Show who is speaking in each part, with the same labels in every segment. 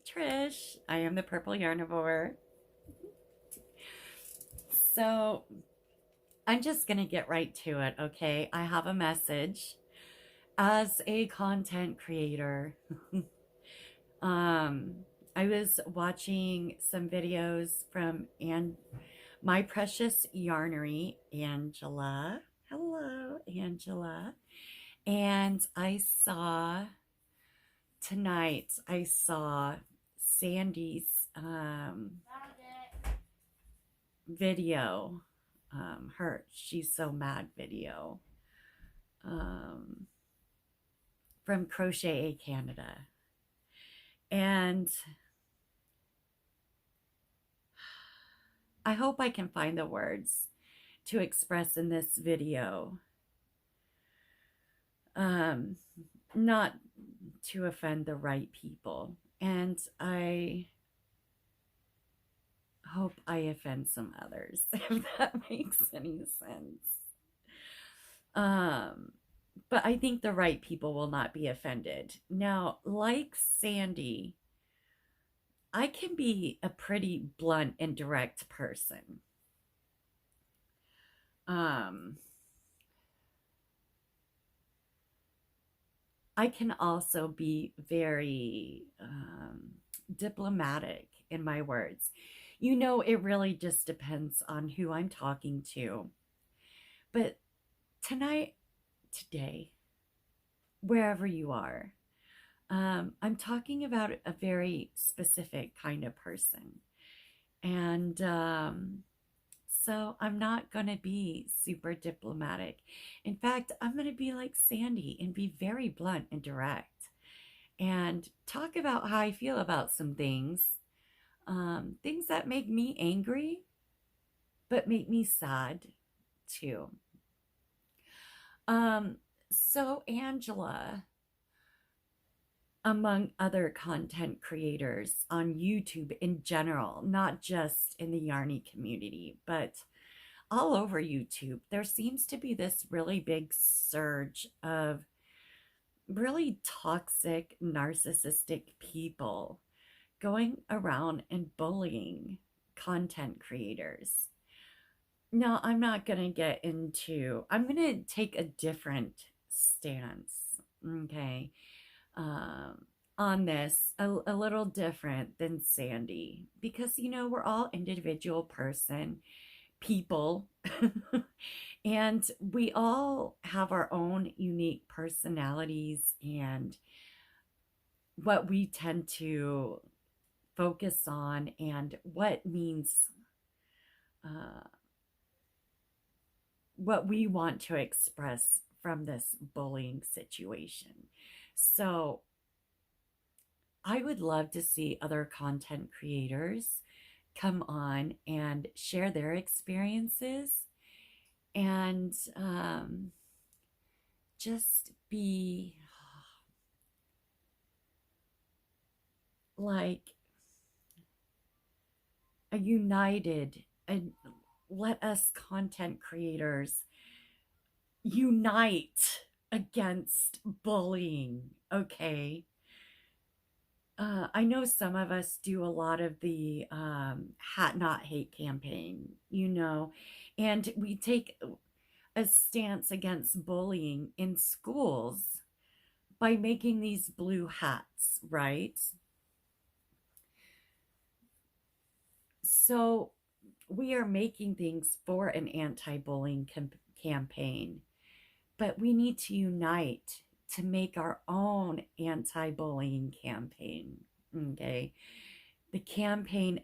Speaker 1: Trish. I am the Purple Yarnivore. So I'm just going to get right to it, okay? I have a message. As a content creator, um, I was watching some videos from my precious yarnery, Angela. Hello, Angela. And I saw Sandy's video, her She's So Mad video, um, from Crochet Canada. And I hope I can find the words to express in this video, um, not to offend the right people. And I hope I offend some others, if that makes any sense. But I think the right people will not be offended. Now, like Sandy, I can be a pretty blunt and direct person. I can also be very diplomatic in my words. It really just depends on who I'm talking to. But today, wherever you are, I'm talking about a very specific kind of person. And so I'm not going to be super diplomatic. In fact, I'm going to be like Sandy and be very blunt and direct and talk about how I feel about some things, things that make me angry, but make me sad too. So Angela, among other content creators on YouTube in general, not just in the Yarny community, but all over YouTube, there seems to be this really big surge of really toxic, narcissistic people going around and bullying content creators. Now, I'm going to take a different stance, okay? On this, a little different than Sandy, because we're all individual people and we all have our own unique personalities and what we tend to focus on and uh, what we want to express from this bullying situation. So I would love to see other content creators come on and share their experiences and just be like a united, and let us content creators unite against bullying, okay? I know some of us do a lot of the Hat Not Hate campaign, and we take a stance against bullying in schools by making these blue hats, right? So we are making things for an anti-bullying campaign, but we need to unite to make our own anti-bullying campaign, okay? The campaign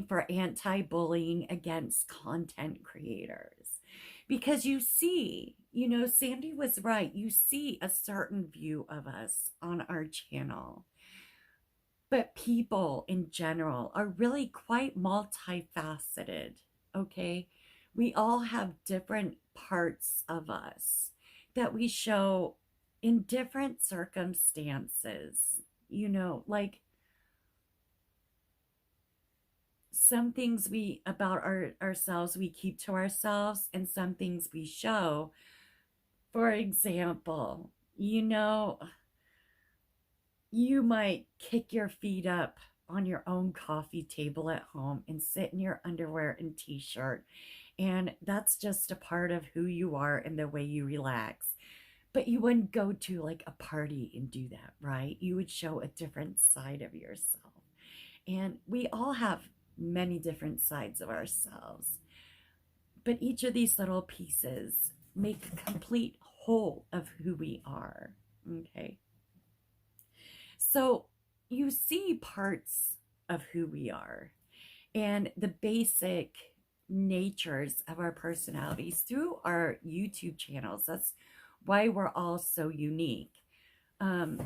Speaker 1: for anti-bullying against content creators. Because Sandy was right. You see a certain view of us on our channel. But people in general are really quite multifaceted, okay? We all have different parts of us that we show in different circumstances. Like some things about ourselves we keep to ourselves, and some things we show. For example, You might kick your feet up on your own coffee table at home and sit in your underwear and t-shirt. And that's just a part of who you are and the way you relax. But you wouldn't go to like a party and do that, right? You would show a different side of yourself. And we all have many different sides of ourselves. But each of these little pieces make a complete whole of who we are. Okay. So you see parts of who we are and the basic natures of our personalities through our YouTube channels. That's why we're all so unique. Um,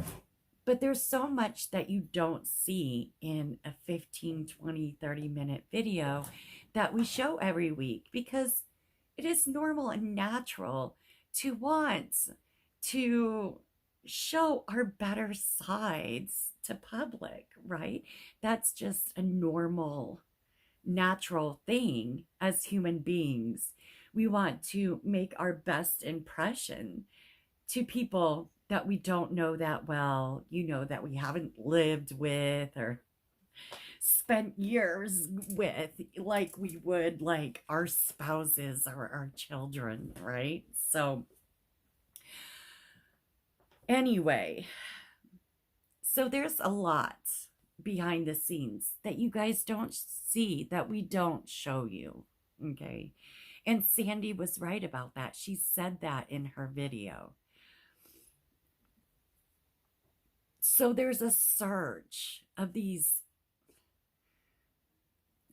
Speaker 1: but there's so much that you don't see in a 15, 20, 30-minute video that we show every week because it is normal and natural to want to show our better sides to public, right? That's just a normal, natural thing as human beings. We want to make our best impression to people that we don't know that well, that we haven't lived with or spent years with, like we would like our spouses or our children, right? So anyway, so there's a lot behind the scenes that you guys don't see, that we don't show you, okay? And Sandy was right about that. She said that in her video. So there's a surge of these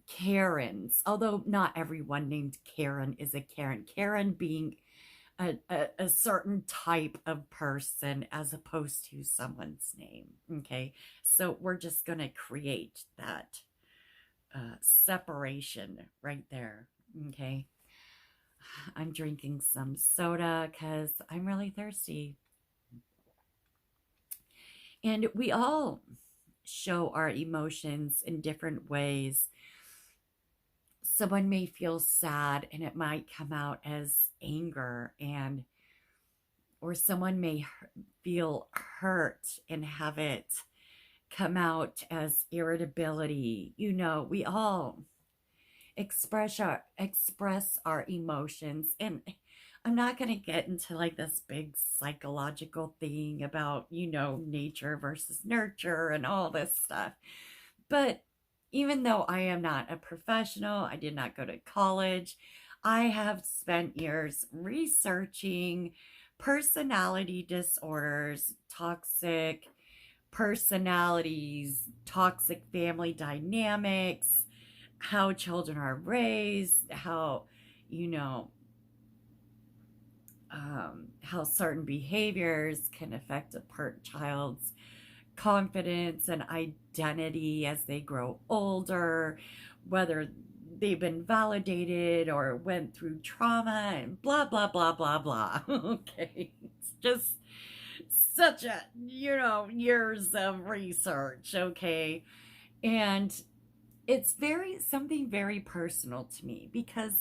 Speaker 1: Karens, although not everyone named Karen is a Karen. Karen being a certain type of person as opposed to someone's name. Okay, so we're just going to create that separation right there. Okay, I'm drinking some soda because I'm really thirsty. And we all show our emotions in different ways. Someone may feel sad and it might come out as anger, and or someone may feel hurt and have it come out as irritability. We all express our emotions, and I'm not going to get into like this big psychological thing about, nature versus nurture and all this stuff. But even though I am not a professional, I did not go to college, I have spent years researching personality disorders, toxic personalities, toxic family dynamics, how children are raised, how certain behaviors can affect a child's confidence and identity as they grow older, whether they've been validated or went through trauma and blah, blah, blah, blah, blah. Okay. It's just such a, years of research. Okay. And it's something very personal to me because,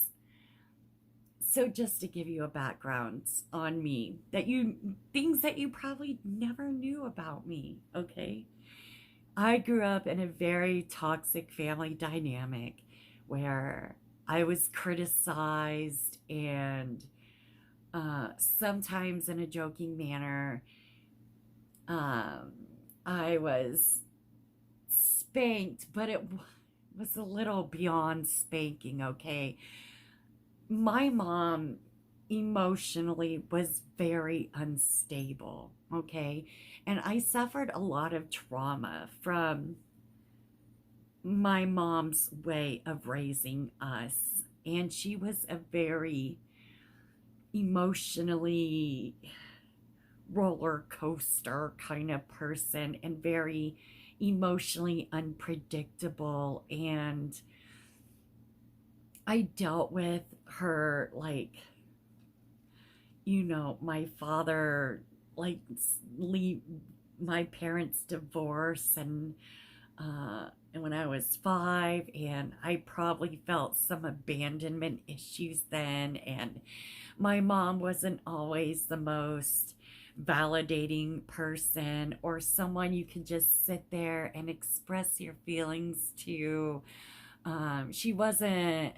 Speaker 1: so just to give you a background on me, things that you probably never knew about me, okay? I grew up in a very toxic family dynamic where I was criticized and sometimes in a joking manner. I was spanked, but it was a little beyond spanking, okay? My mom emotionally was very unstable, okay? And I suffered a lot of trauma from my mom's way of raising us. And she was a very emotionally roller coaster kind of person and very emotionally unpredictable. And I dealt with her like, my father, like, my parents' divorce, and when I was 5, and I probably felt some abandonment issues then, and my mom wasn't always the most validating person or someone you can just sit there and express your feelings to. She wasn't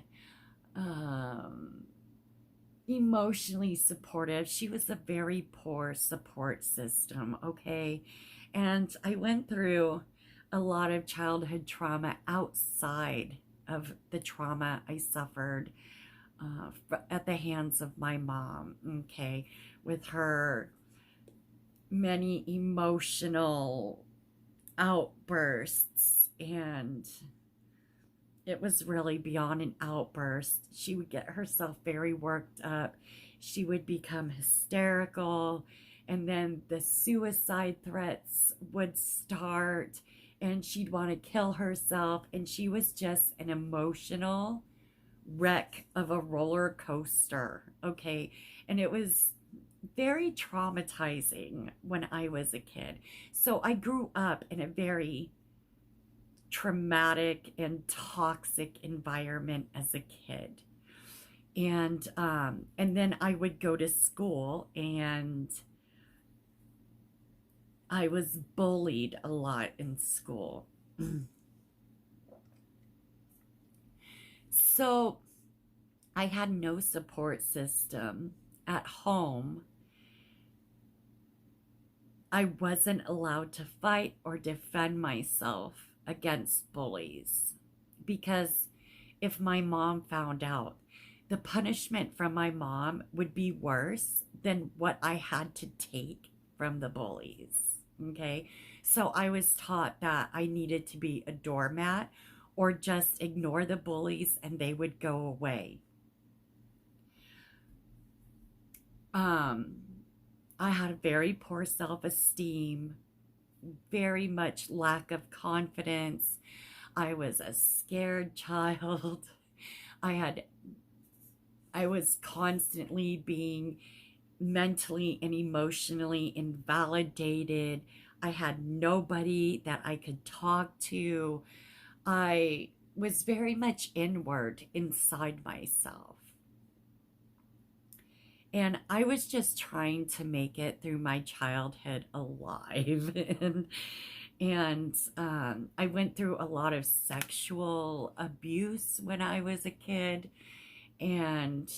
Speaker 1: emotionally supportive. She was a very poor support system, okay? And I went through a lot of childhood trauma outside of the trauma I suffered at the hands of my mom, okay? With her many emotional outbursts, and it was really beyond an outburst. She would get herself very worked up. She would become hysterical, and then the suicide threats would start, and she'd want to kill herself. And she was just an emotional wreck of a roller coaster, okay? And it was very traumatizing when I was a kid. So I grew up in a very traumatic and toxic environment as a kid. And then I would go to school, and I was bullied a lot in school. So I had no support system at home. I wasn't allowed to fight or defend myself against bullies, because if my mom found out, the punishment from my mom would be worse than what I had to take from the bullies, okay? So I was taught that I needed to be a doormat or just ignore the bullies and they would go away. I had a very poor self-esteem, very much lack of confidence. I was a scared child. I was constantly being mentally and emotionally invalidated. I had nobody that I could talk to. I was very much inward inside myself. And I was just trying to make it through my childhood alive. and I went through a lot of sexual abuse when I was a kid, and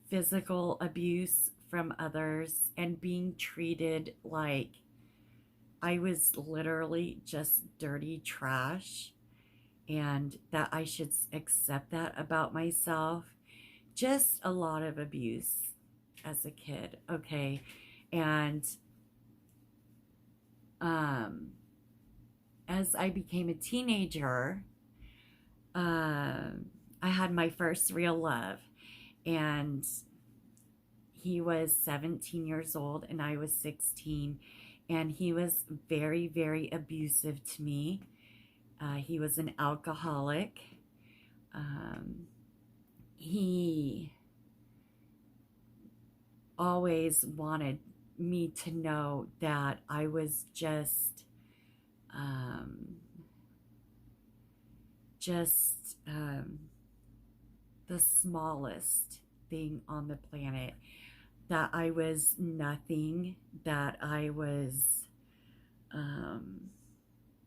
Speaker 1: physical abuse from others, and being treated like I was literally just dirty trash, and that I should accept that about myself. Just a lot of abuse as a kid, okay? And as I became a teenager, I had my first real love, and he was 17 years old and I was 16, and he was very, very abusive to me. He was an alcoholic. He always wanted me to know that I was just the smallest thing on the planet, that I was nothing, that I was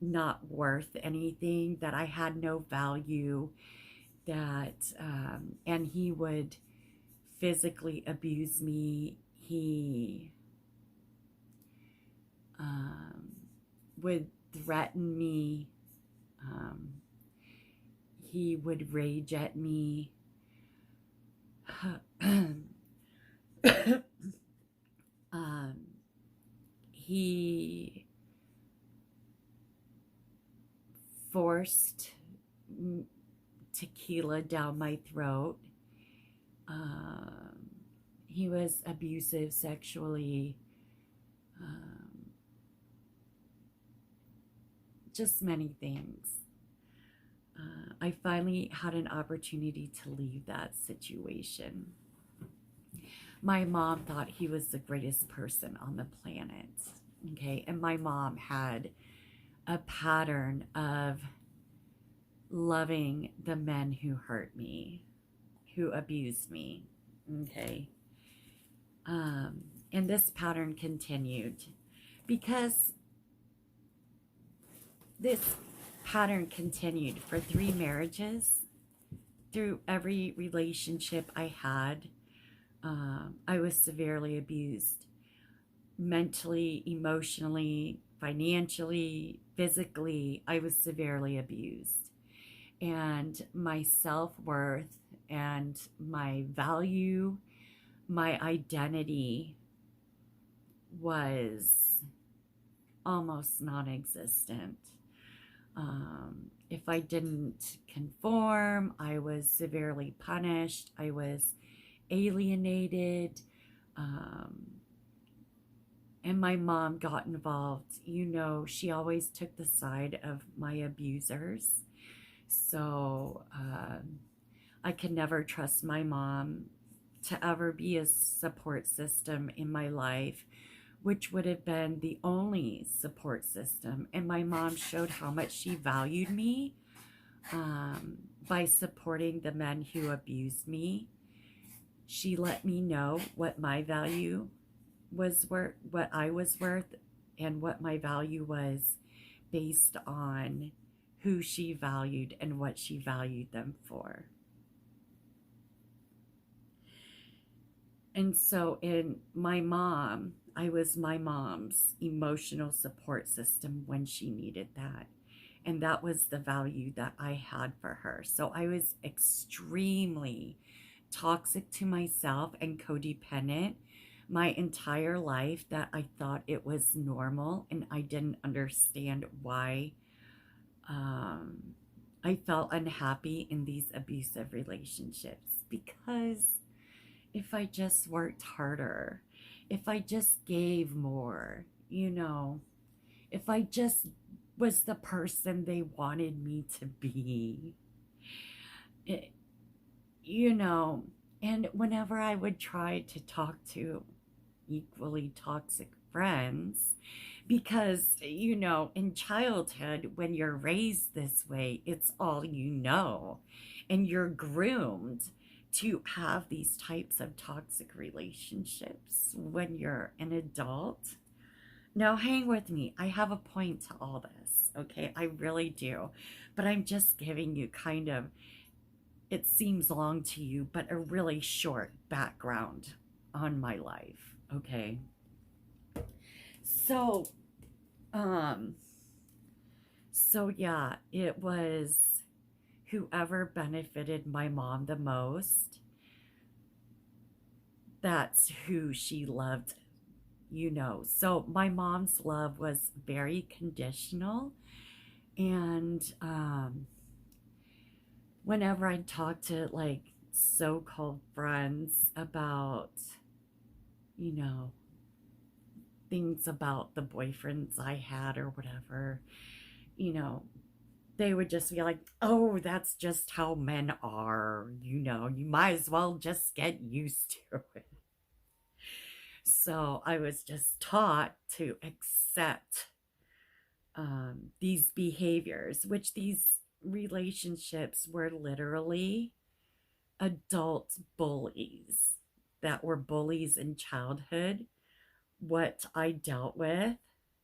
Speaker 1: not worth anything, that I had no value, that and he would physically abuse me. He would threaten me. He would rage at me. He forced tequila down my throat. He was abusive sexually. Just many things. I finally had an opportunity to leave that situation. My mom thought he was the greatest person on the planet, okay? And my mom had a pattern of loving the men who hurt me, who abused me, okay? And this pattern continued because this pattern continued for 3 marriages. Through every relationship I had, I was severely abused mentally, emotionally, financially, physically. I was severely abused. And my self worth and my value, my identity was almost non existent. If I didn't conform, I was severely punished. I was alienated. Um, and my mom got involved. You know, she always took the side of my abusers. So I could never trust my mom to ever be a support system in my life, which would have been the only support system. And my mom showed how much she valued me by supporting the men who abused me. She let me know what my value was worth, what I was worth, and what my value was based on who she valued and what she valued them for. And so in my mom, I was my mom's emotional support system when she needed that. And that was the value that I had for her. So I was extremely toxic to myself and codependent my entire life, that I thought it was normal, and I didn't understand why I felt unhappy in these abusive relationships. Because if I just worked harder, if I just gave more, you know, if I just was the person they wanted me to be, it, you know, and whenever I would try to talk to equally toxic friends, because, you know, in childhood, when you're raised this way, it's all you know, and you're groomed to have these types of toxic relationships when you're an adult. Now, hang with me. I have a point to all this, okay? I really do. But I'm just giving you kind of, it seems long to you, but a really short background on my life, okay? So, um, so yeah, it was whoever benefited my mom the most, that's who she loved, you know. So my mom's love was very conditional. And whenever I talk to like so-called friends about, you know, things about the boyfriends I had or whatever, you know, they would just be like, oh, that's just how men are, you know, you might as well just get used to it. So I was just taught to accept these behaviors, which these relationships were literally adult bullies that were bullies in childhood, what I dealt with,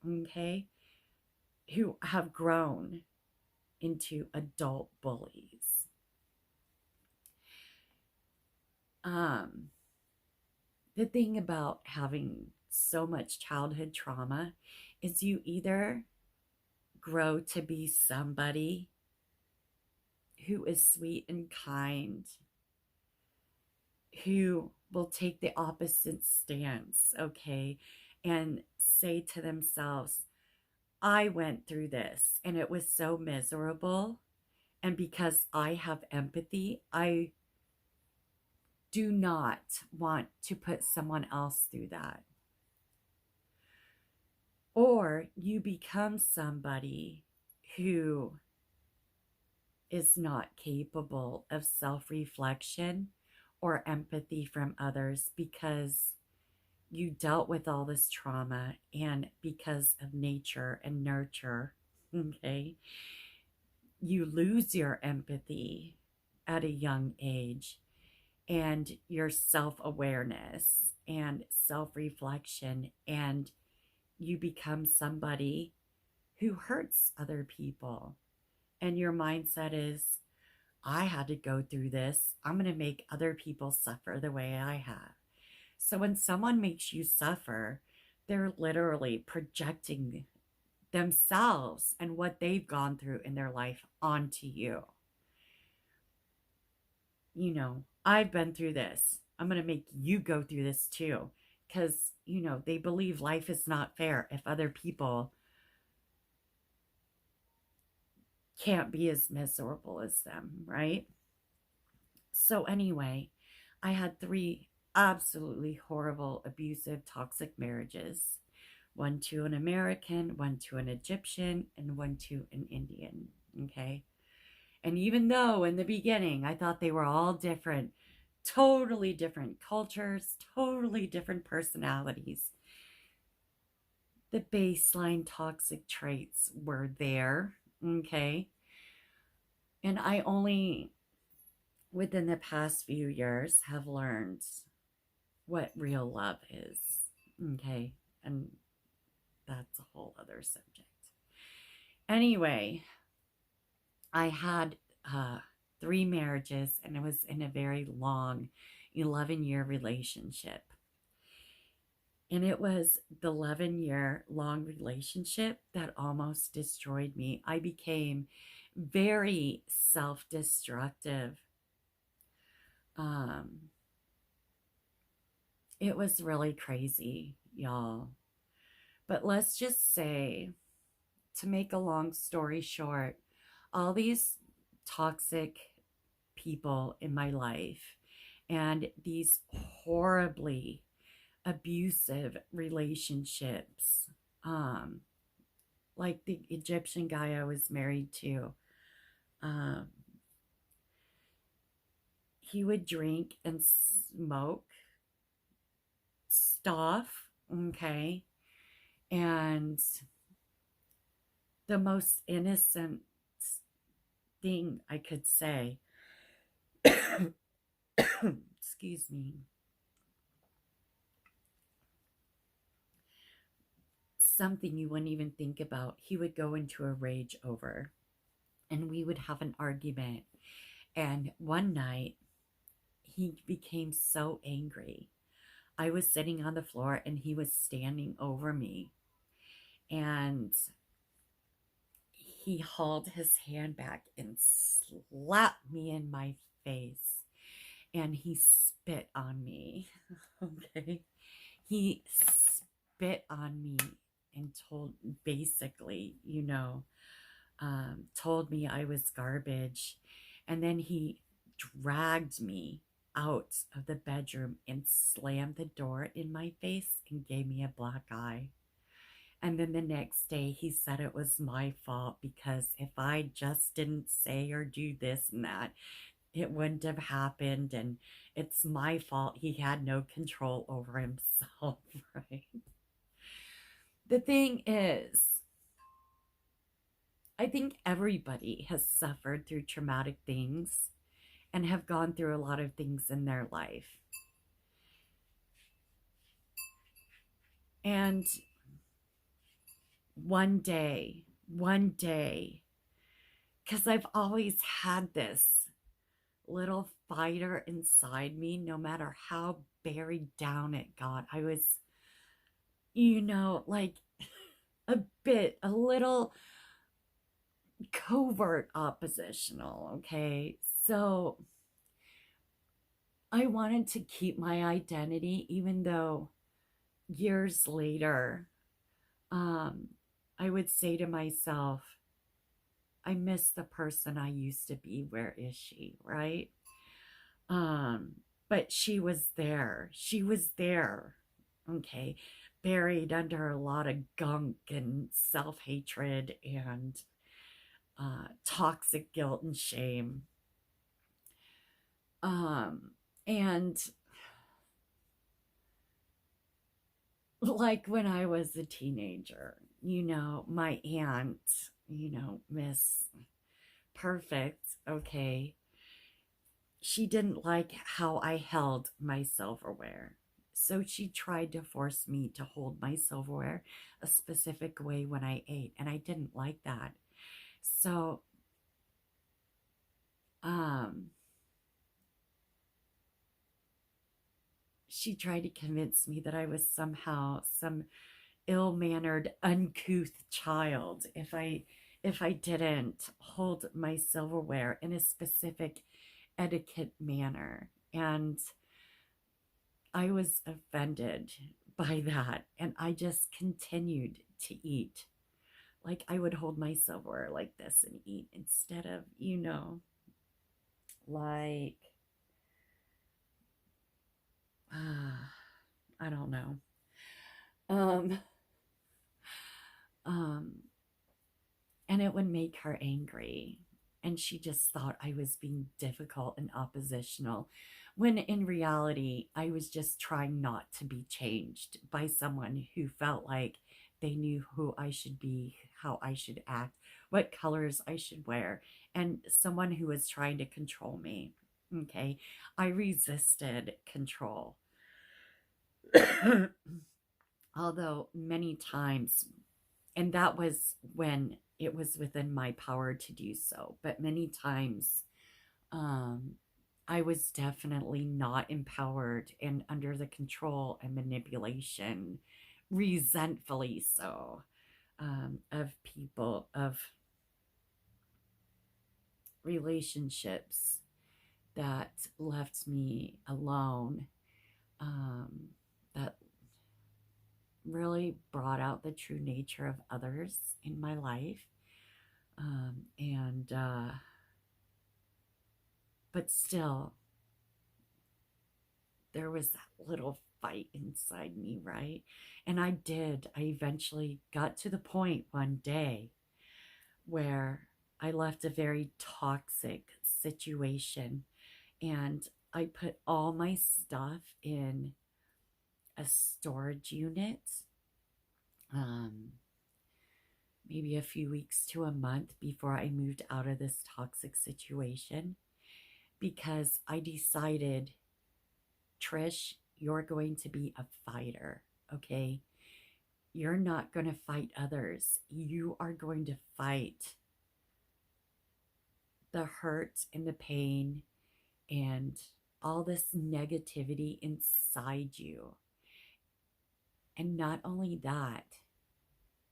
Speaker 1: okay, who have grown into adult bullies. The thing about having so much childhood trauma is you either grow to be somebody who is sweet and kind, who will take the opposite stance, okay, and say to themselves, I went through this and it was so miserable. And because I have empathy, I do not want to put someone else through that. Or you become somebody who is not capable of self-reflection or empathy from others because you dealt with all this trauma, and because of nature and nurture, okay, you lose your empathy at a young age and your self-awareness, and self-reflection, and you become somebody who hurts other people. And your mindset is, I had to go through this. I'm going to make other people suffer the way I have. So when someone makes you suffer, they're literally projecting themselves and what they've gone through in their life onto you. You know, I've been through this. I'm going to make you go through this too. Because, you know, they believe life is not fair if other people can't be as miserable as them, right? So, anyway, I had 3 absolutely horrible, abusive, toxic marriages, one to an American, one to an Egyptian, and one to an Indian. Okay. And even though in the beginning I thought they were all different, totally different cultures, totally different personalities, the baseline toxic traits were there. Okay. And I only, within the past few years, have learned what real love is. Okay. And that's a whole other subject. Anyway, I had 3 marriages, and it was in a very long 11-year relationship. And it was the 11-year long relationship that almost destroyed me. I became very self-destructive. It was really crazy, y'all. But let's just say, to make a long story short, all these toxic people in my life and these horribly abusive relationships, like the Egyptian guy I was married to, he would drink and smoke stuff, okay? And the most innocent thing I could say, excuse me, something you wouldn't even think about, he would go into a rage over, and we would have an argument. And one night, he became so angry. I was sitting on the floor and he was standing over me, and he hauled his hand back and slapped me in my face, and he spit on me. Okay. He spit on me and told, basically, told me I was garbage. And then he dragged me out of the bedroom and slammed the door in my face and gave me a black eye. And then the next day he said it was my fault because if I just didn't say or do this and that, it wouldn't have happened, and it's my fault. He had no control over himself, right? The thing is, I think everybody has suffered through traumatic things and have gone through a lot of things in their life. And one day, because I've always had this little fighter inside me, no matter how buried down it got. I was, like a little covert oppositional, okay? So I wanted to keep my identity, even though years later, I would say to myself, I miss the person I used to be. Where is she, right? But she was there. She was there, okay, buried under a lot of gunk and self-hatred and toxic guilt and shame. And like when I was a teenager, my aunt, Miss Perfect, okay, she didn't like how I held my silverware. So she tried to force me to hold my silverware a specific way when I ate, and I didn't like that. So, um, she tried to convince me that I was somehow some ill-mannered, uncouth child if I didn't hold my silverware in a specific etiquette manner. And I was offended by that, and I just continued to eat. Like I would hold my silverware like this and eat instead of, like, I don't know. Um, um, and it would make her angry. And she just thought I was being difficult and oppositional, when in reality, I was just trying not to be changed by someone who felt like they knew who I should be, how I should act, what colors I should wear, and someone who was trying to control me. Okay. I resisted control. Although many times, and that was when it was within my power to do so, but many times um, I was definitely not empowered and under the control and manipulation, resentfully so, of people, of relationships that left me alone, um, that really brought out the true nature of others in my life. And but still, there was that little fight inside me, right? And I eventually got to the point one day where I left a very toxic situation, and I put all my stuff in a storage unit, um, maybe a few weeks to a month before I moved out of this toxic situation, because I decided, Trish, you're going to be a fighter, okay? You're not going to fight others. You are going to fight the hurt and the pain and all this negativity inside you. And not only that,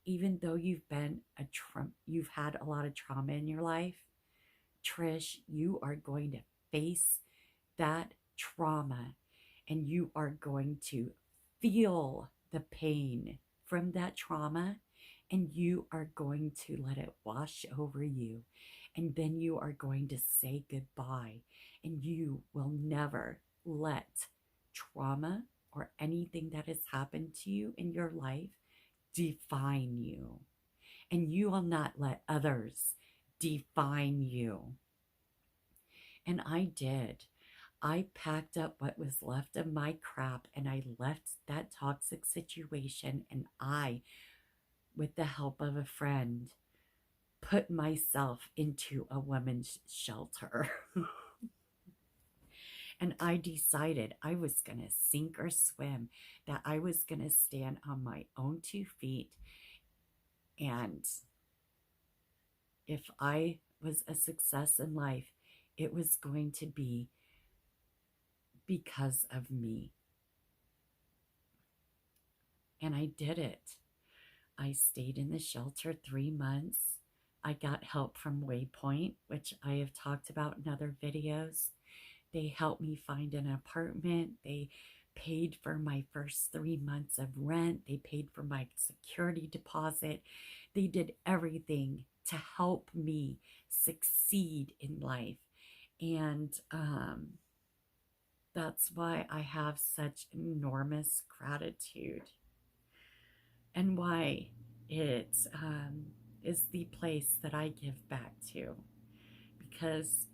Speaker 1: even though you've had a lot of trauma in your life, Trish, you are going to face that trauma, and you are going to feel the pain from that trauma, and you are going to let it wash over you. And then you are going to say goodbye, and you will never let trauma or anything that has happened to you in your life define you. And you will not let others define you. And I did. I packed up what was left of my crap, and I left that toxic situation, and I, with the help of a friend, put myself into a women's shelter. And I decided I was going to sink or swim, that I was going to stand on my own 2 feet. And if I was a success in life, it was going to be because of me. And I did it. I stayed in the shelter 3 months. I got help from Waypoint, which I have talked about in other videos. They helped me find an apartment. They paid for my first 3 months of rent. They paid for my security deposit. They did everything to help me succeed in life. And that's why I have such enormous gratitude, and why it is the place that I give back to, because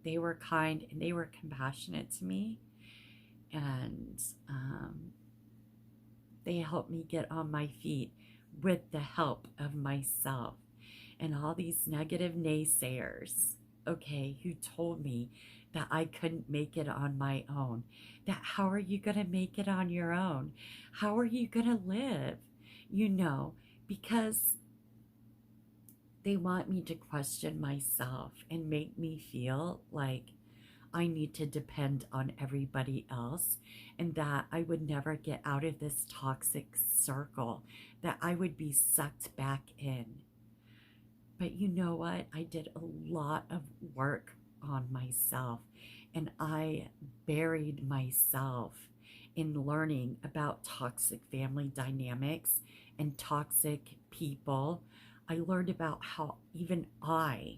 Speaker 1: they were kind and they were compassionate to me, and they helped me get on my feet with the help of myself and all these negative naysayers. okay, who told me that I couldn't make it on my own. That how are you going to make it on your own? How are you going to live? You know, because they want me to question myself and make me feel like I need to depend on everybody else and that I would never get out of this toxic circle, that I would be sucked back in. But you know what? I did a lot of work on myself and I buried myself in learning about toxic family dynamics and toxic people. I learned about how even I,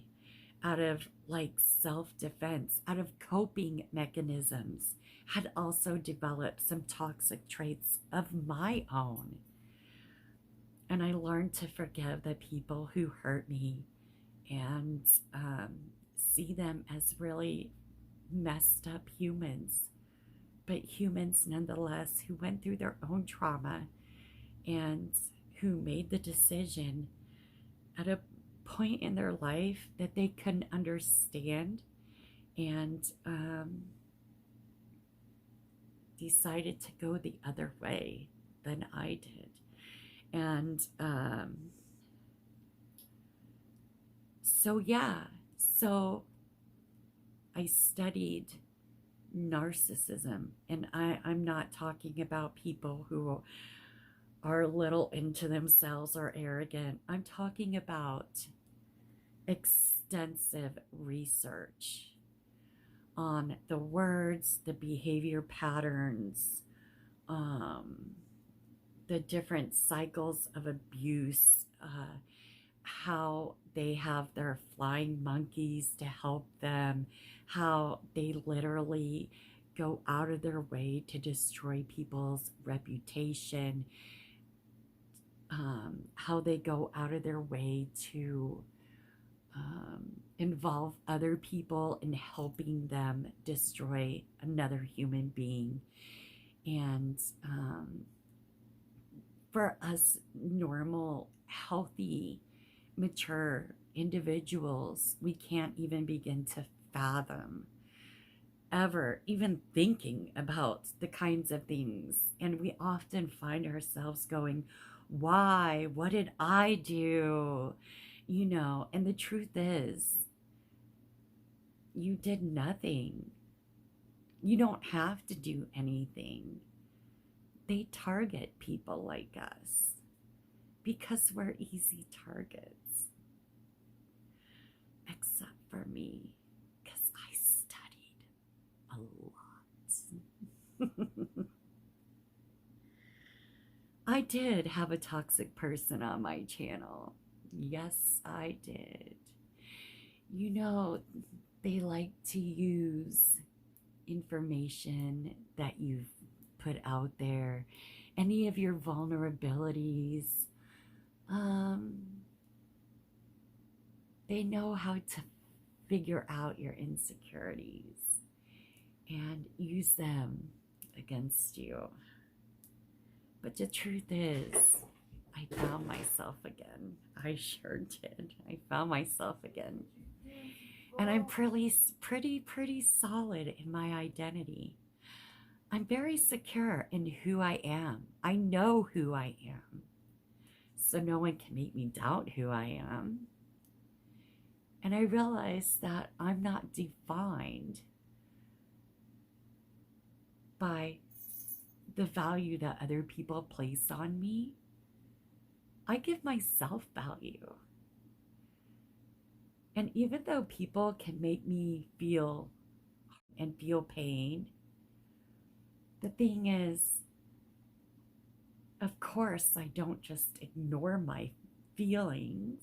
Speaker 1: out of like self defense, out of coping mechanisms, had also developed some toxic traits of my own. And I learned to forgive the people who hurt me and see them as really messed up humans, but humans nonetheless who went through their own trauma and who made the decision at a point in their life that they couldn't understand and decided to go the other way than I did. And so I studied narcissism, and I'm not talking about people who are a little into themselves or arrogant. I'm talking about extensive research on the words, the behavior patterns, the different cycles of abuse, how they have their flying monkeys to help them, how they literally go out of their way to destroy people's reputation, how they go out of their way to involve other people in helping them destroy another human being. And for us normal, healthy, mature individuals, we can't even begin to fathom ever even thinking about the kinds of things. And we often find ourselves going, why? What did I do? You know, and the truth is, you did nothing. You don't have to do anything. They target people like us because we're easy targets. Except for me, because I studied a lot. I did have a toxic person on my channel. Yes, I did. You know, they like to use information that you've put out there, any of your vulnerabilities. They know how to figure out your insecurities and use them against you. But the truth is, I found myself again. I sure did. I found myself again. And I'm pretty solid in my identity. I'm very secure in who I am. I know who I am. So no one can make me doubt who I am. And I realize that I'm not defined by the value that other people place on me. I give myself value. And even though people can make me feel pain, the thing is, of course, I don't just ignore my feelings.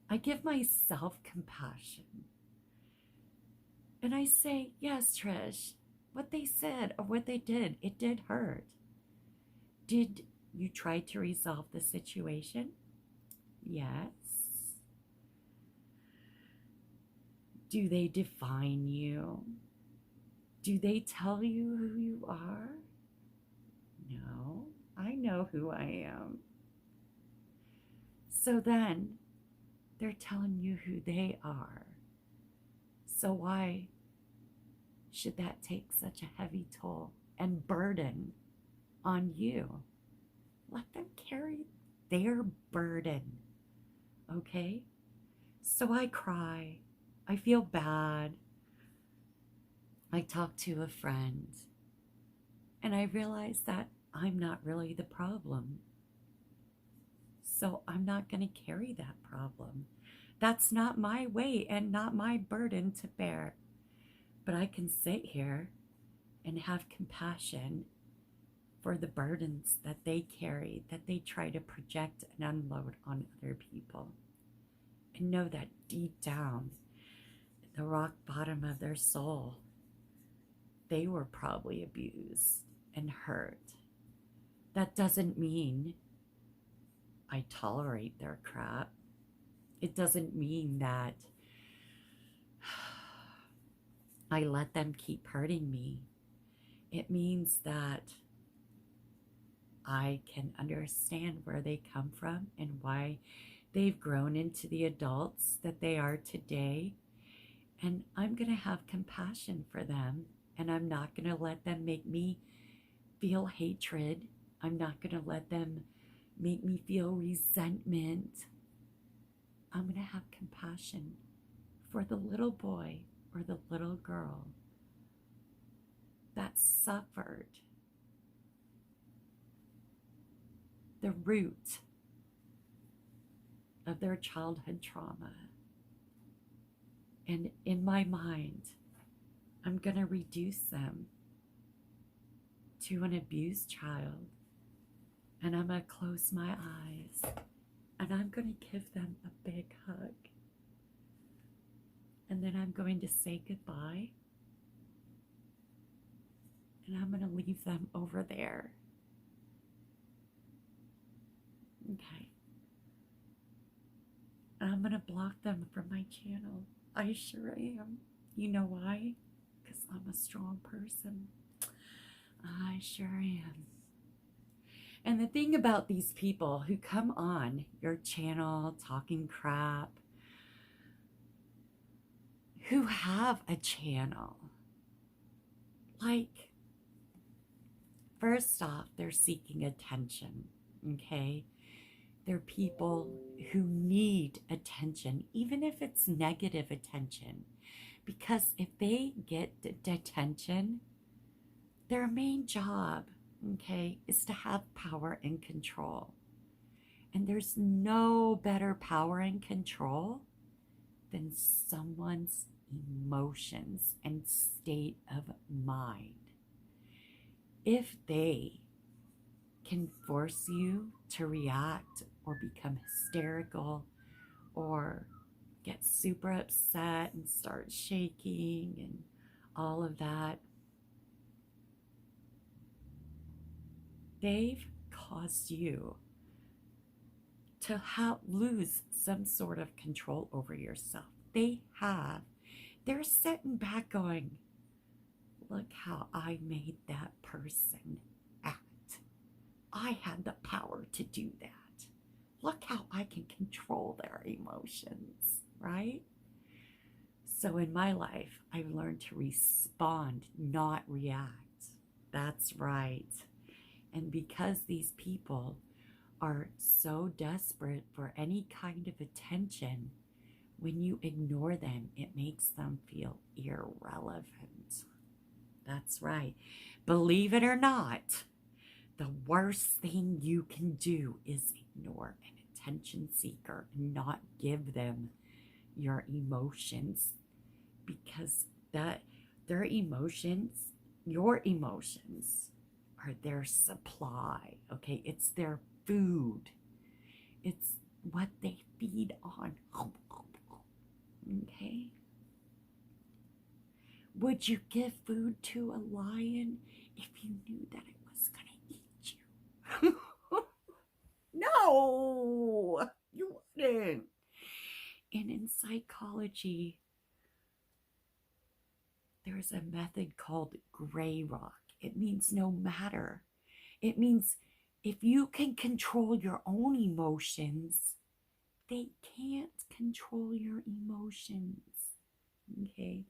Speaker 1: I give myself compassion. And I say, yes, Trish, what they said or what they did, it did hurt. Did you try to resolve the situation? Yes. Do they define you? Do they tell you who you are? No, I know who I am. So then, They're telling you who they are. So why should that take such a heavy toll and burden on you? Let them carry their burden, okay? So I cry. I feel bad. I talk to a friend, and I realize that I'm not really the problem. So I'm not going to carry that problem. That's not my weight and not my burden to bear. But I can sit here and have compassion for the burdens that they carry, that they try to project and unload on other people. And know that deep down, at the rock bottom of their soul, they were probably abused and hurt. That doesn't mean I tolerate their crap. It doesn't mean that I let them keep hurting me. It means that I can understand where they come from and why they've grown into the adults that they are today. And I'm going to have compassion for them. And I'm not going to let them make me feel hatred. I'm not going to let them make me feel resentment. I'm going to have compassion for the little boy or the little girl that suffered the root of their childhood trauma. And in my mind, I'm going to reduce them to an abused child. And I'm going to close my eyes. And I'm going to give them a big hug. And then I'm going to say goodbye. And I'm going to leave them over there. Okay. And I'm going to block them from my channel. I sure am. You know why? Because I'm a strong person. I sure am. And the thing about these people who come on your channel talking crap, who have a channel, like, first off, they're seeking attention, okay? They're people who need attention, even if it's negative attention. Because if they get attention, their main job, okay, is to have power and control. And there's no better power and control than someone's emotions and state of mind. If they can force you to react or become hysterical or get super upset and start shaking and all of that, they've caused you to lose some sort of control over yourself. They have. They're sitting back going, look how I made that person act. I had the power to do that. Look how I can control their emotions, right? So in my life, I've learned to respond, not react. That's right. And because these people are so desperate for any kind of attention, when you ignore them, it makes them feel irrelevant. That's right. Believe it or not, the worst thing you can do is ignore an attention seeker and not give them your emotions, because their emotions, your emotions, are their supply, okay? It's their food. It's what they feed on, okay? Would you give food to a lion if you knew that it was going to eat you? No, you wouldn't. And in psychology, there's a method called gray rock. It means no matter. It means if you can control your own emotions, they can't control your emotions. Okay.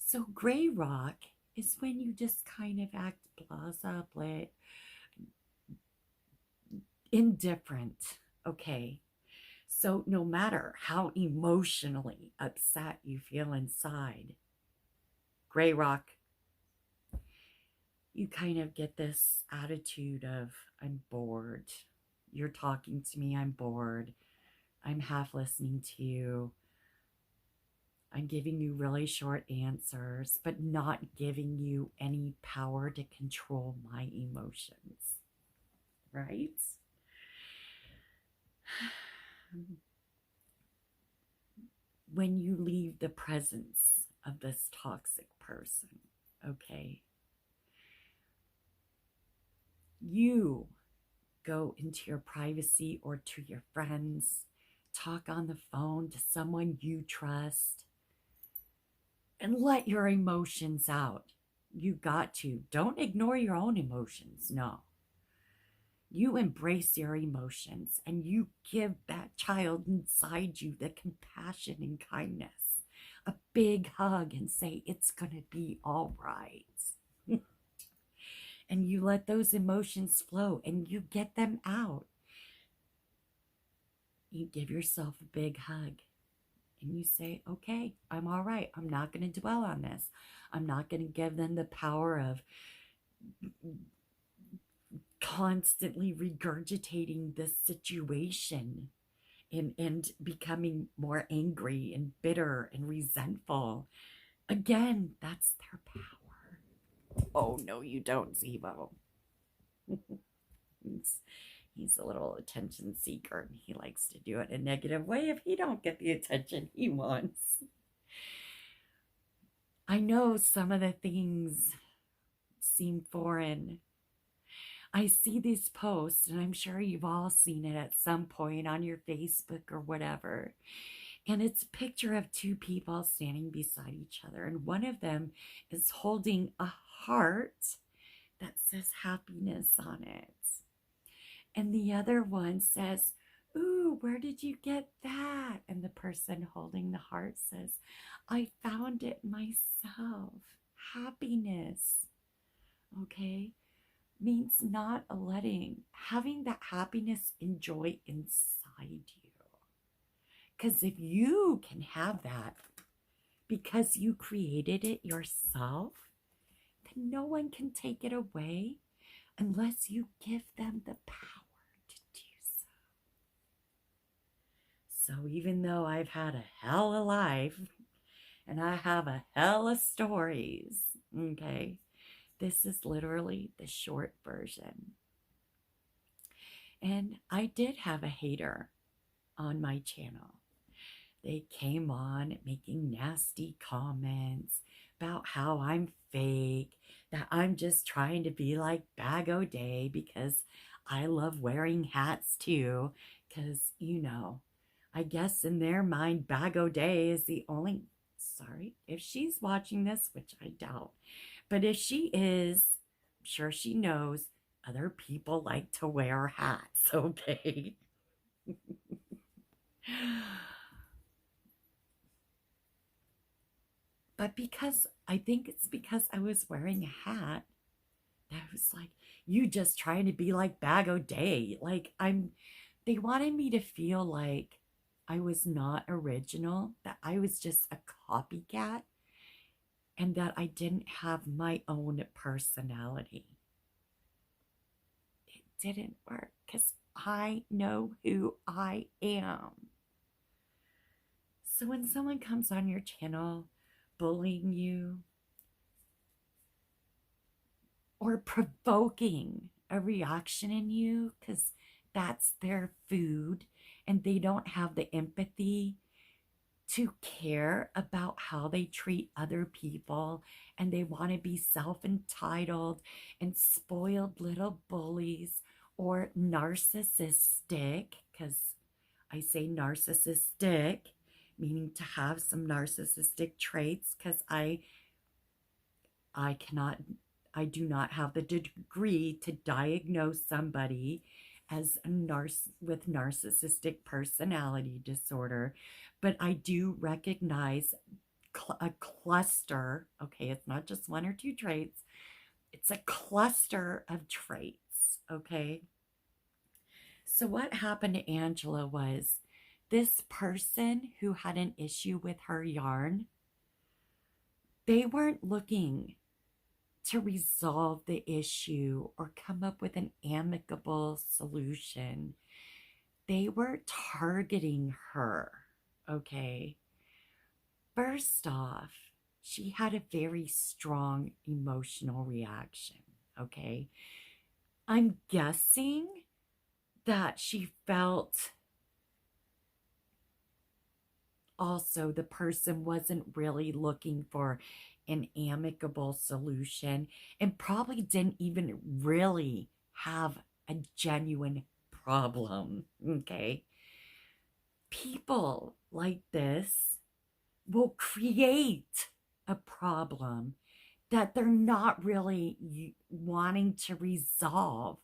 Speaker 1: So gray rock is when you just kind of act blasé, indifferent. Okay. So no matter how emotionally upset you feel inside, gray rock, you kind of get this attitude of, I'm bored. You're talking to me, I'm bored. I'm half listening to you. I'm giving you really short answers, but not giving you any power to control my emotions. Right? When you leave the presence of this toxic person, okay, you go into your privacy or to your friends, talk on the phone to someone you trust, and let your emotions out. You got to. Don't ignore your own emotions. No. You embrace your emotions and you give that child inside you the compassion and kindness, a big hug, and say, it's going to be all right. And you let those emotions flow and you get them out. You give yourself a big hug and you say, okay, I'm all right. I'm not going to dwell on this. I'm not going to give them the power of constantly regurgitating this situation and becoming more angry and bitter and resentful. Again, that's their power. Oh, no, you don't, Zebo. He's a little attention seeker and he likes to do it in a negative way if he don't get the attention he wants. I know some of the things seem foreign. I see these posts, and I'm sure you've all seen it at some point on your Facebook or whatever. And it's a picture of two people standing beside each other. And one of them is holding a heart that says happiness on it. And the other one says, ooh, where did you get that? And the person holding the heart says, I found it myself. Happiness. Okay? Means not having that happiness and joy inside you. Because if you can have that because you created it yourself, then no one can take it away unless you give them the power to do so. So even though I've had a hell of a life and I have a hell of stories, okay, this is literally the short version. And I did have a hater on my channel. They came on making nasty comments about how I'm fake, that I'm just trying to be like Bag O'Day because I love wearing hats too. Because, I guess in their mind, Bag O'Day is the only, sorry, if she's watching this, which I doubt, but if she is, I'm sure she knows other people like to wear hats, okay? But I think it's because I was wearing a hat, that was like, you just trying to be like Bag O'Day. Like they wanted me to feel like I was not original, that I was just a copycat, and that I didn't have my own personality. It didn't work because I know who I am. So when someone comes on your channel bullying you or provoking a reaction in you because that's their food and they don't have the empathy to care about how they treat other people, and they want to be self-entitled and spoiled little bullies or narcissistic, because I say narcissistic, meaning to have some narcissistic traits, because I do not have the degree to diagnose somebody as a with narcissistic personality disorder, but I do recognize a cluster. Okay, it's not just one or two traits, it's a cluster of traits. Okay, so what happened to Angela was this person who had an issue with her yarn, they weren't looking to resolve the issue or come up with an amicable solution. They were targeting her. Okay. First off, she had a very strong emotional reaction. Okay. I'm guessing that she felt also the person wasn't really looking for an amicable solution and probably didn't even really have a genuine problem. Okay. People like this will create a problem that they're not really wanting to resolve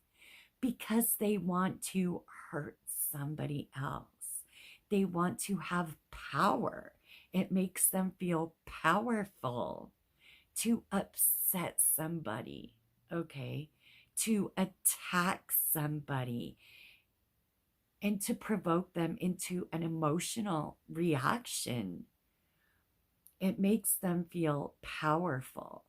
Speaker 1: because they want to hurt somebody else. They want to have power. It makes them feel powerful to upset somebody, okay? To attack somebody and to provoke them into an emotional reaction. It makes them feel powerful.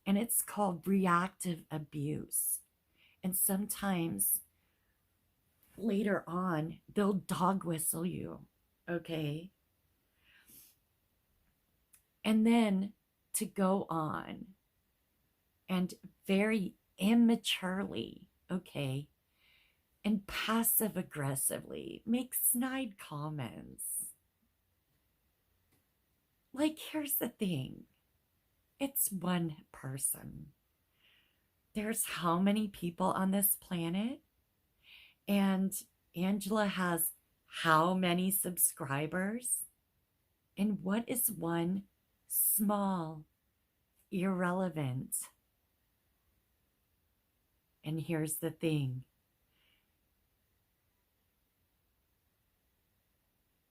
Speaker 1: And it's called reactive abuse. And sometimes later on, they'll dog whistle you, okay? And then to go on and very immaturely, okay, and passive aggressively make snide comments. Like, here's the thing. It's one person. There's how many people on this planet? And Angela has how many subscribers? And what is one small, irrelevant? And here's the thing.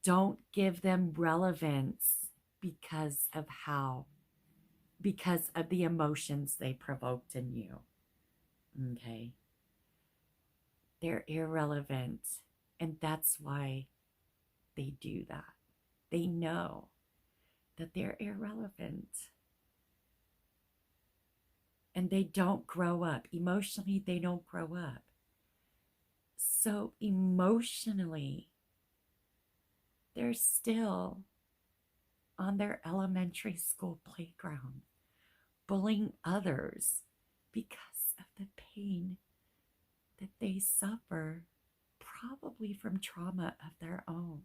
Speaker 1: Don't give them relevance because of the emotions they provoked in you. Okay. They're irrelevant. And that's why they do that. They know that they're irrelevant. And they don't grow up. Emotionally, they don't grow up. So emotionally, they're still on their elementary school playground, bullying others because of the pain that they suffer, probably from trauma of their own.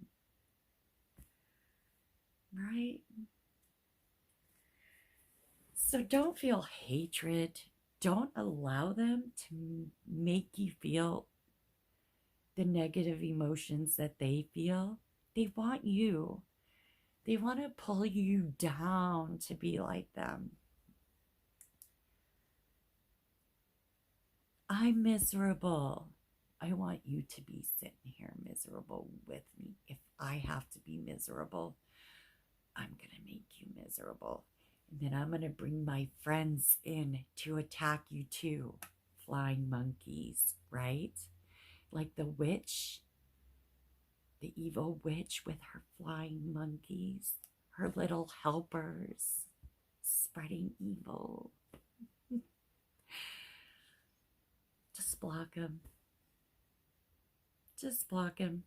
Speaker 1: Right? So don't feel hatred. Don't allow them to make you feel the negative emotions that they feel. They want you. They want to pull you down to be like them. I'm miserable. I want you to be sitting here miserable with me. If I have to be miserable, I'm going to make you miserable. And then I'm going to bring my friends in to attack you too. Flying monkeys, right? Like the witch, the evil witch with her flying monkeys, her little helpers spreading evil. Just block them. Just block them.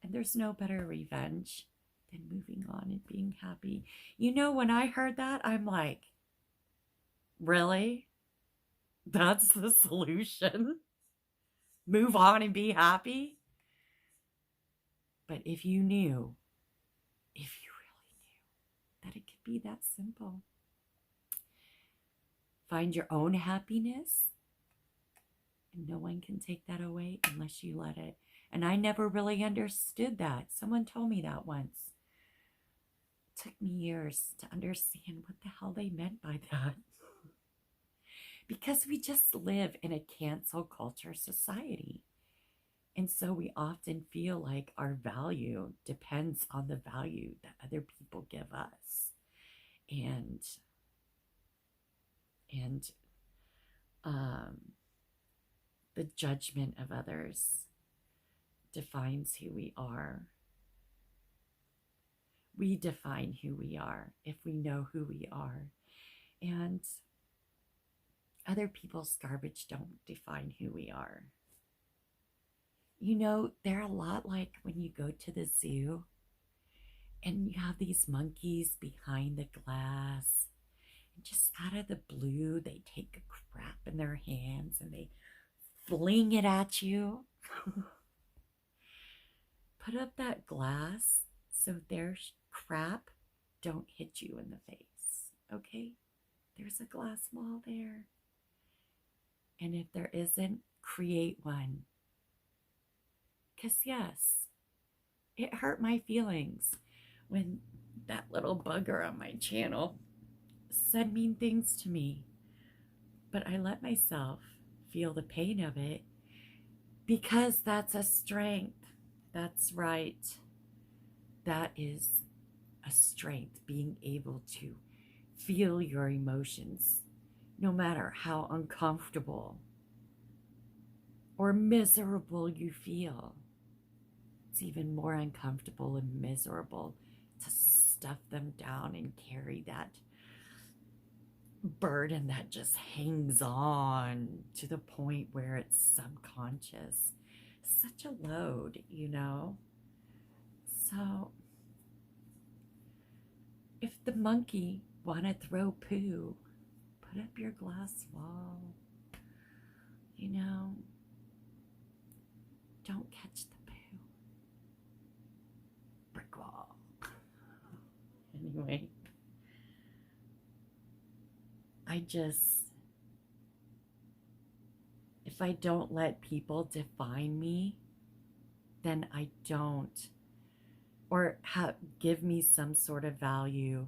Speaker 1: And there's no better revenge than moving on and being happy. You know, when I heard that, I'm like, really? That's the solution? Move on and be happy? But if you really knew that it could be that simple, find your own happiness, and no one can take that away unless you let it. And I never really understood that. Someone told me that once. It took me years to understand what the hell they meant by that. because we just live in a cancel culture society. And so we often feel like our value depends on the value that other people give us. And and the judgment of others defines who we are. We define who we are if we know who we are. And other people's garbage don't define who we are. You know, they're a lot like when you go to the zoo and you have these monkeys behind the glass. And just out of the blue, they take a crap in their hands and they fling it at you. Put up that glass so their crap don't hit you in the face, okay? There's a glass wall there. And if there isn't, create one. Because yes, it hurt my feelings when that little bugger on my channel said mean things to me. But I let myself feel the pain of it because that's a strength. That's right. That is a strength, being able to feel your emotions no matter how uncomfortable or miserable you feel. It's even more uncomfortable and miserable to stuff them down and carry that burden that just hangs on to the point where it's subconscious. Such a load, you know? So, if the monkey want to throw poo, put up your glass wall. You know? Don't catch the poo. Brick wall. Anyway. If I don't let people define me, then I don't, or give me some sort of value,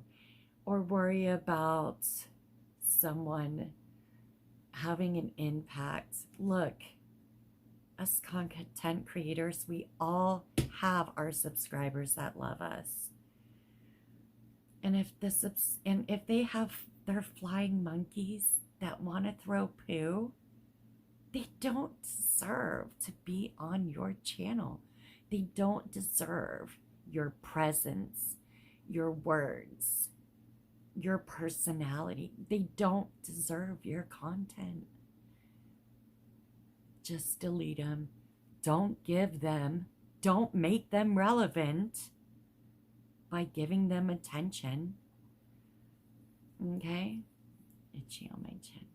Speaker 1: or worry about someone having an impact. Look, us content creators, we all have our subscribers that love us. And if they have their flying monkeys that want to throw poo, they don't deserve to be on your channel. They don't deserve your presence, your words, your personality. They don't deserve your content. Just delete them. Don't make them relevant by giving them attention. Okay? Itchy on my chin.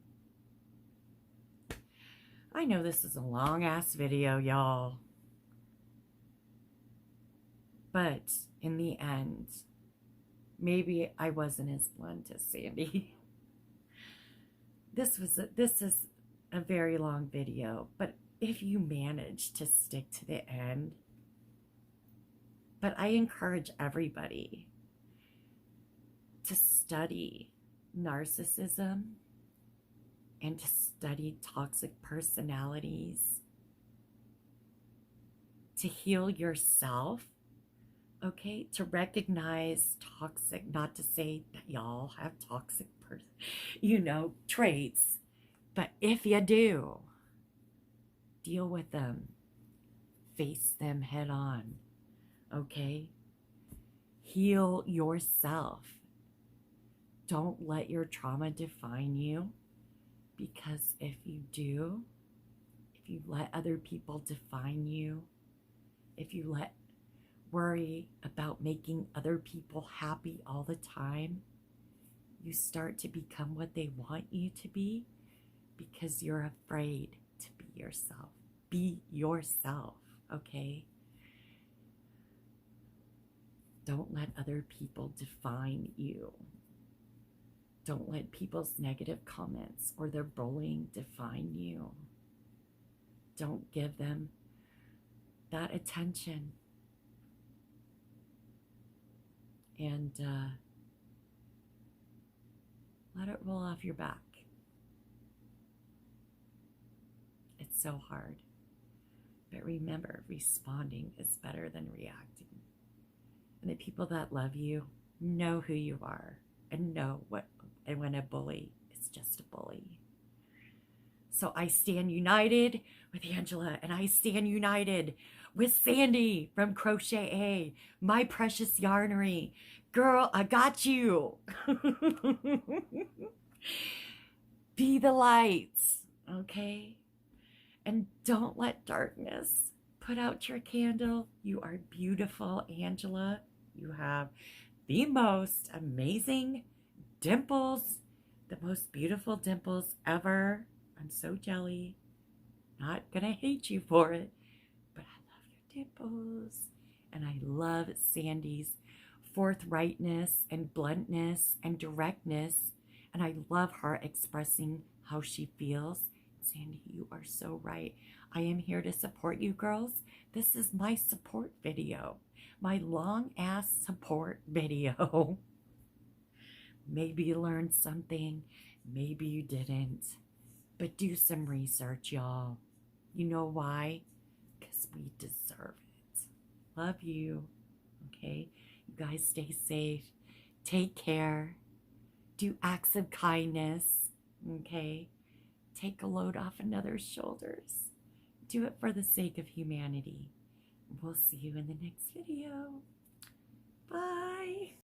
Speaker 1: I know this is a long ass video, y'all. But in the end, maybe I wasn't as blunt as Sandy. This is a very long video, but if you manage to stick to the end, but I encourage everybody to study narcissism and to study toxic personalities, to heal yourself, okay? To recognize toxic, not to say that y'all have toxic traits, but if you do, deal with them, face them head on, okay? Heal yourself. Don't let your trauma define you, because if you do, if you let other people define you, if you worry about making other people happy all the time, you start to become what they want you to be because you're afraid to be yourself. Be yourself, okay? Don't let other people define you. Don't let people's negative comments or their bullying define you. Don't give them that attention. And let it roll off your back. so hard. But remember, responding is better than reacting. And the people that love you know who you are and know when a bully is just a bully. So I stand united with Angela, and I stand united with Sandy from Crochet A, my precious yarnery. Girl, I got you. Be the light, okay? And don't let darkness put out your candle. You are beautiful, Angela. You have the most amazing dimples, the most beautiful dimples ever. I'm so jelly. Not gonna hate you for it, but I love your dimples. And I love Sandy's forthrightness and bluntness and directness. And I love her expressing how she feels. Sandy, you are so right. I am here to support you girls. This is my support video, my long ass support video. Maybe you learned something, maybe you didn't, but do some research, y'all. You know why? Because we deserve it. Love you. Okay? You guys stay safe. Take care. Do acts of kindness. Okay? Take a load off another's shoulders. Do it for the sake of humanity. We'll see you in the next video. Bye.